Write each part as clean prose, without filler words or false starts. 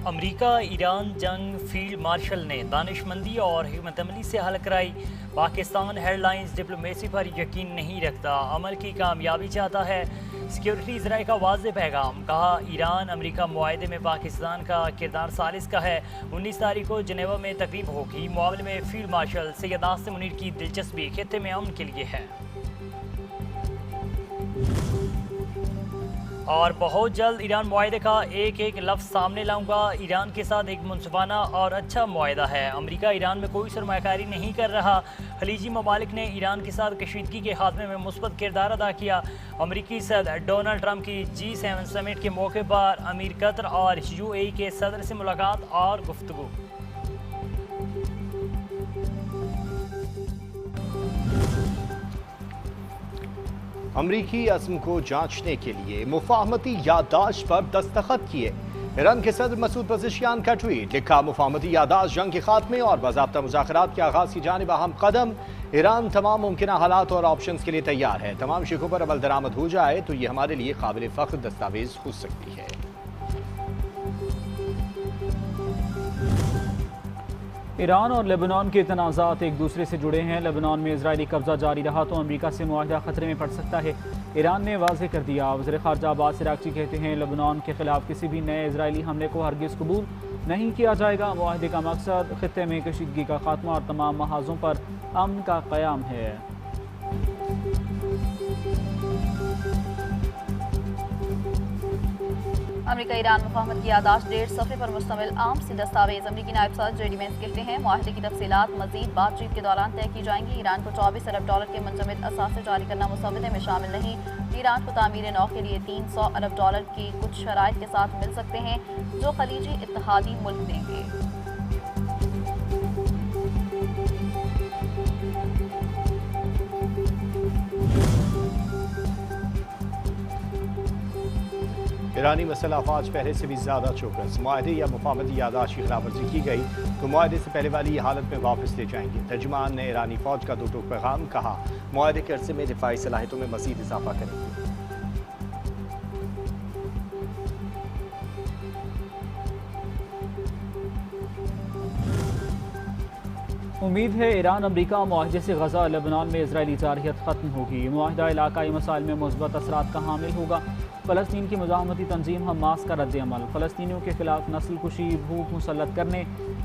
अमरीका Iran जंग field marshal ने दानिशमंदी और हिकमत अमली से हल कराई। पाकिस्तान हेडलाइंस डिप्लोमेसी पर यकीन नहीं रखता, अमल की कामयाबी चाहता है। सिक्योरिटी इजराइल का वाज़ेह पैगाम, कहा ईरान अमरीका मुआहदे में पाकिस्तान का किरदार सालिस का है। 19 तारीख को जनेवा में तकरीब होगी। मुआवले में फील्ड मार्शल सैयद आसिम मुनीर की दिलचस्पी खित्ते में अमन के लिए है और बहुत जल्द ईरान मुआहदे का एक एक लफ्ज़ सामने लाऊंगा। ईरान के साथ एक मुनसिफाना और अच्छा मुआहदा है। अमरीका ईरान में कोई सरमायाकारी नहीं कर रहा। खलीजी ममालिक ने ईरान के साथ कशीदगी के खात्मे में मुस्बत किरदार अदा किया। अमरीकी सदर डोनाल्ड ट्रंप की G7 समिट के मौके पर अमीर कतर और UAE के सदर से मुलाकात और गुफ्तगू। अमरीकी अज़्म को जांचने के लिए मुफाहमती याददाश्त पर दस्तखत किए। ईरान के सदर मसूद पज़ेशियान का ट्वीट, लिखा मुफाहमती याददाश्त जंग के खात्मे और बाज़ाब्ता मुज़ाकरात के आगाज़ की जानिब अहम कदम। ईरान तमाम मुमकिन हालात और ऑप्शन के लिए तैयार है। तमाम शिकों पर अमल दरामद हो जाए तो ये हमारे लिए काबिल फ़ख्र दस्तावेज हो सकती है। ईरान और लेबनान के तनाज़ात एक दूसरे से जुड़े हैं। लेबनान में इजरायली कब्जा जारी रहा तो अमरीका से मुआहदा खतरे में पड़ सकता है। ईरान ने वाज़ेह कर दिया। वज़ीर ख़ारजा अब्बास इराक़ची कहते हैं लेबनान के खिलाफ किसी भी नए इजरायली हमले को हरगिज़ कबूल नहीं किया जाएगा। मुआहदे का मकसद खित्ते में कशीदगी का खात्मा और तमाम महाजों पर अमन का क़याम है। अमरीका ईरान मुफाहमत की याददाश्त 1.5 सफ़े पर मुश्तमिल आम सी दस्तावेज। अमरीकी नायब सदर जेडी वेंस कहते हैं मुआहदे की तफसीलात मजीद बातचीत के दौरान तय की जाएंगी। ईरान को $24 अरब के मुंजमद असासे जारी करना मुसव्वदे में शामिल नहीं। ईरान को तामीर नौ के लिए $300 अरब की कुछ शराइत के साथ मिल सकते हैं जो खलीजी इत्तेहादी मुल्क देंगे। ईरानी मसला अफवाज पहले से भी ज़्यादा चौकस। मुआहदे या मुफाहमती याददाश्त की खिलाफ वर्जी की गई तो मुआहदे से पहले वाली हालत में वापस ले जाएंगे। तर्जुमान ने ईरानी फ़ौज का दो टोक पैगाम, कहा मुआहदे के अरसे में दिफाई सलाहियतों में मज़ीद इजाफा करेंगे। उम्मीद है ईरान अमरीका मुआहदे से गजा लेबनान में इजरायली जारहियत खत्म होगी। मुआहदा इलाकाई मसाइल में मुस्बत असरात का हामिल होगा। फ़लस्तीन की मुज़ाहमती तंजीम हमास का रद्द-ए-अमल। फ़लस्तीनियों के खिलाफ नस्ल कुशी, भूख मुसल्लत करने,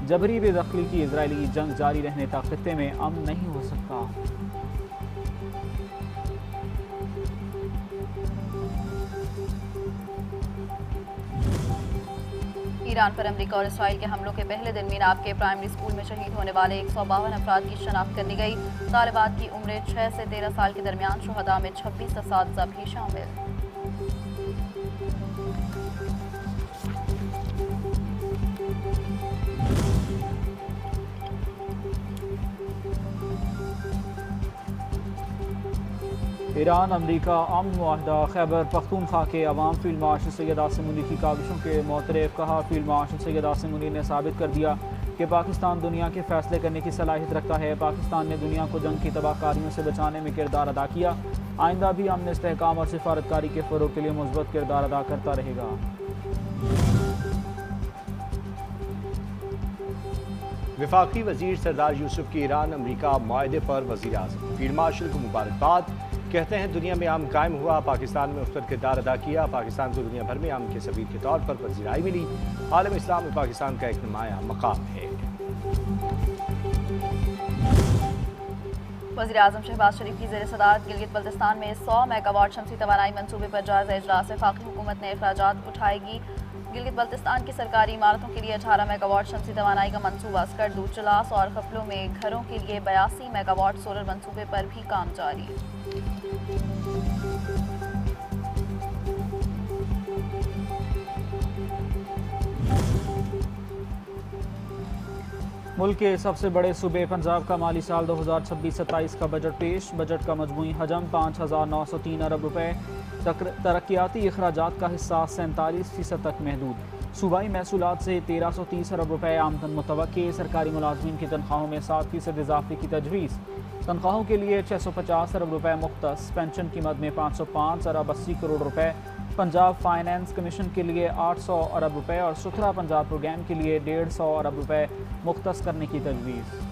जबरी बेदखली की इजरायली जंग जारी रहने तक खित्ते में अमन नहीं हो सकता। ईरान पर अमरीका और इसराइल के हमलों के पहले दिन मीनाब के प्राइमरी स्कूल में शहीद होने वाले 152 अफराद की शनाख्त कर ली गई। तालिबात की उम्र 6 से 13 साल के दरमियान शुहदा में 26 असातिज़ा भी शामिल। ईरान अमरीका अमन मुआहदा। खैबर पख्तूनख्वा के अवाम फील्ड मार्शल सैयद आसिम मुनीर की काविशों के मोतरफ, कहा फील्ड मार्शल सैयद आसिम मुनीर ने साबित कर दिया कि पाकिस्तान दुनिया के फैसले करने की सलाहियत रखता है। पाकिस्तान ने दुनिया को जंग की तबाहकारियों से बचाने में किरदार अदा किया। आइंदा भी अमन इस्तेहकाम और सिफारतकारी के फ़रोग़ के लिए मुस्बत किरदार अदा करता रहेगा। वफाकी वजीर सरदार यूसुफ की ईरान अमरीका मुआहदे पर वजीर आज़म। फील्ड मार्शल को मुबारकबाद, कहते हैं दुनिया में अमन कायम हुआ, पाकिस्तान में मुख्तलिफ किरदार अदा किया। पाकिस्तान को दुनिया भर में अमन के सबीर के तौर पर पज़ीराई मिली। आलम इस्लाम में पाकिस्तान का एक नुमाया मकाम है। वज़ीर आज़म शहबाज शरीफ की ज़ेर सदारत गिलगित बल्तिस्तान में 100 मेगावाट शमसी तवानाई मनसूबे पर जायज़ा इजलास। वफाकी हुकूमत ने अखराजात उठाएगी। गिलगित बल्तिस्तान की सरकारी इमारतों के लिए 18 मेगावाट शमसी तवानाई का मनसूबा। स्कर्ट दूरचलास और खपलों में घरों के लिए 82 मेगावाट सोलर मनसूबे पर भी काम जारी। मुल्क के सबसे बड़े सूबे पंजाब का माली साल 2026-27 का बजट पेश। बजट का मजमूई हजम 5,903 अरब रुपये। तरक्याती अखराजात का हिस्सा 47% तक महदूद। सूबाई महसूलात से 1330 अरब रुपये आमदन मुतवक्के। सरकारी मुलाजमीन की तनख्वाहों में 7% इजाफे की तजवीज़। तनख्वाहों के लिए 650 अरब रुपये मुख्तस। पेंशन की मद में 505 अरब 80 करोड़ रुपये। पंजाब फाइनेंस कमीशन के लिए 800 अरब रुपए और सुथरा पंजाब प्रोग्राम के लिए 150 अरब रुपए मुख्तस करने की तजवीज़।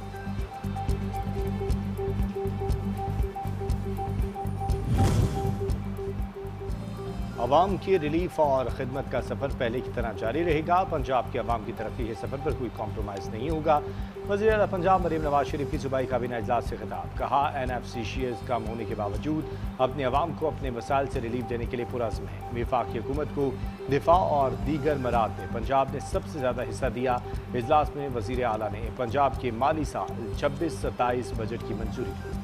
अवाम की रिलीफ और खिदमत का सफ़र पहले की तरह जारी रहेगा। पंजाब के अवाम की तरक्की के सफ़र पर कोई कॉम्प्रोमाइज़ नहीं होगा। वज़ीर आला पंजाब मरीम नवाज शरीफ की सूबाई काबीना इजलास से खिताब। कहा, NFCCs कम होने के बावजूद अपने अवाम को अपने मसाइल से रिलीफ देने के लिए पुरज़्म है। वफाकी हुकूमत को दिफा और दीगर मराद में पंजाब ने सबसे ज़्यादा हिस्सा दिया। इजलास में वज़ीर आला ने पंजाब के माली साल 26-27 बजट की मंजूरी की।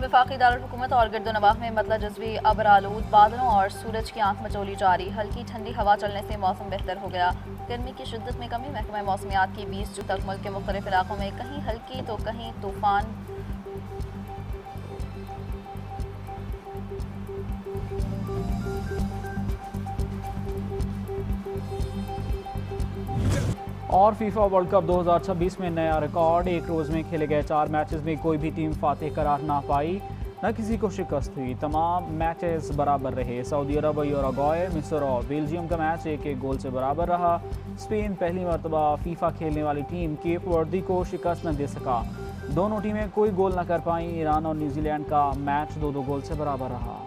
वफाकी दारुल-हुकूमत और गिरदोनवाह में मतला जज़वी अबरालूद बादलों और सूरज की आंख मचोली जारी। हल्की ठंडी हवा चलने से मौसम बेहतर हो गया। गर्मी की शिद्दत में कमी। महकमा मौसमियात की 20 जून तक मुल्क के मुख्तलिफ इलाकों में कहीं हल्की तो कहीं तूफान और फीफा वर्ल्ड कप 2026 में नया रिकॉर्ड। एक रोज़ में खेले गए 4 मैचेस में कोई भी टीम फातेह करार ना पाई, न किसी को शिकस्त हुई। तमाम मैचेस बराबर रहे। सऊदी अरब, यूरुग्वे, मिस्र और बेल्जियम का मैच 1-1 गोल से बराबर रहा। स्पेन पहली मरतबा फीफा खेलने वाली टीम केप वर्दी को शिकस्त न दे सका। दोनों टीमें कोई गोल न कर पाईं। ईरान और न्यूजीलैंड का मैच 2-2 गोल से बराबर रहा।